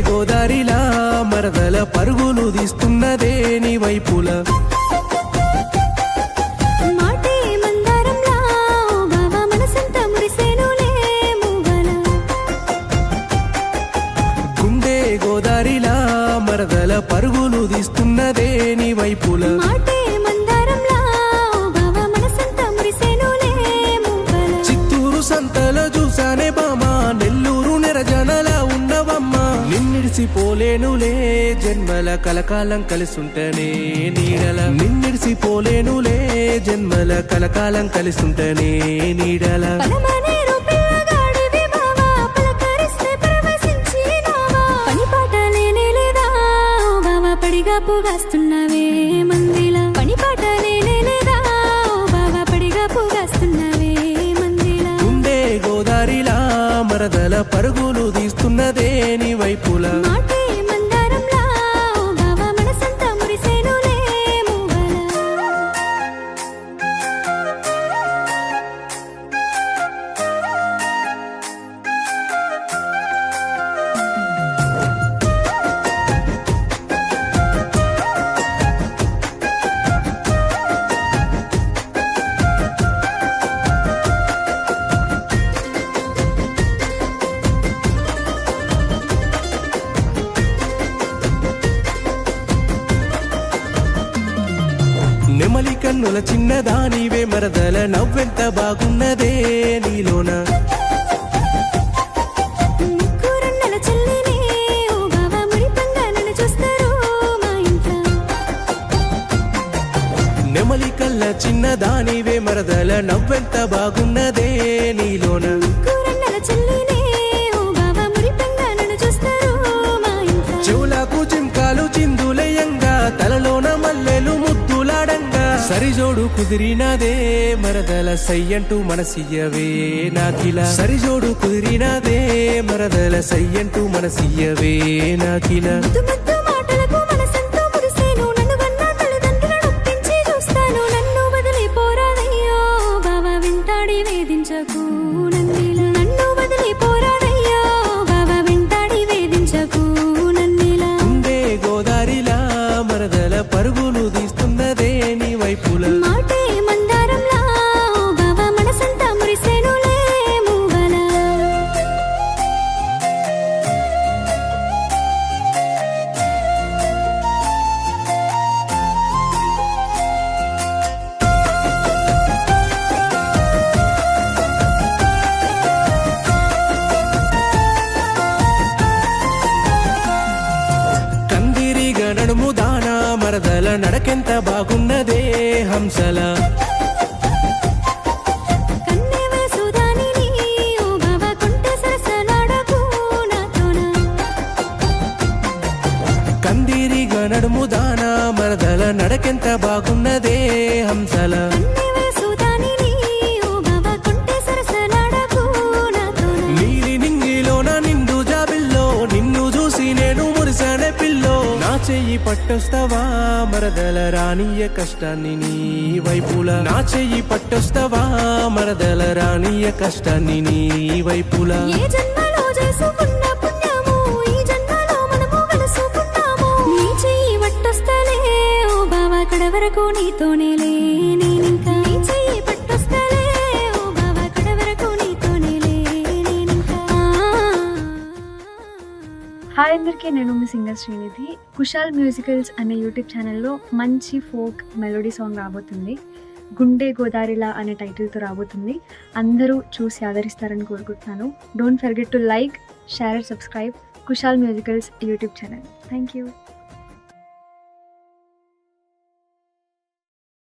గోదారిలా మరదల పరుగులు తీస్తున్నదే నీ వైపుల గుండె గోదారిలా మరదల పరుగులు తీస్తున్నదే నీ వైపుల చిత్తూరు సంతల చూసానే బామా నెల్లూరు నెరజనల ఉన్నవమ్మా నిన్నిడిసిపోలేనులే జన్మల కలకాలం కలిసుంటనే నీడల నిన్నిడిసిపోలేనులే జన్మల కలకాలం కలిసుంటనే నీడల పోగాస్తున్నవే మందిలా పని పాటలే లేదా బాబా పడిగా పోగాస్తున్నవే మందిలా గుండె గోదారిలా మరదల పరుగులు తీస్తున్నదే నీ వైపుల మందారంలా బాబా మనసంతా మురిసేనులే నెమలి కన్నుల చిన్నదానివే మరదల నవ్వెంత బాగున్నదే నీలోన నెమలి కళ్ళ చిన్నదానివే మరదల నవ్వెంత బాగున్నదే నీలోన చెవులకు చింకాలు చిందులయంగా తలలోన మల్లెలు ముద్దులాడంగా సరిజోడు కుదిరినదే మరదల సయ్యంటూ మనసియ్యవే నాకిలా సరిజోడు కుదిరినదే మరదల సయ్యంటూ మనసియ్యవే నాకిలా వేధించకు నన్ను వదిలి పోరాడయ్యో బాబా వెంటాడి వేధించకు నన్నిలా గుండె గోదారిలా మరదల పరుగులు తీస్తున్నదే నీ వైపుల మాటే మందారంలా బాబా మనసంతా మురిసేనులే మూగలా నడుము దానా మరదల నడకెంత బాగున్నదే హంసల కందిరిగా నడుము దానా మరదల నడకెంత బాగున్నదే హంసల నీలి నింగిలోన నిండు జాబిల్లో నిన్ను చూసి నేను మురిసానే పిల్లో నా చెయ్యి పట్టొస్తావా మరదల రానియ కష్టాన్ని నీ వైపుల నా చెయ్యి పట్టొస్తావా మరదల రానియ కష్టాన్ని నీ వైపుల వరకు నీతోనేలే నేనింకా నీ చెయ్యి పట్టొస్తాలే ఓ బావా కడ వరకు నీతోనేలే నేనింకా. హాయ్ అందరికీ, నేను మీ సింగర్ శ్రీనిధి. కుషాల్ మ్యూజికల్స్ అనే యూట్యూబ్ ఛానల్లో మంచి ఫోక్ మెలోడీ సాంగ్ రాబోతుంది. గుండె గోదారిలా అనే టైటిల్తో రాబోతుంది. అందరూ చూసి ఆదరిస్తారని కోరుకుంటున్నాను. Don't forget to like, share and subscribe Kushal musicals YouTube channel. Thank you.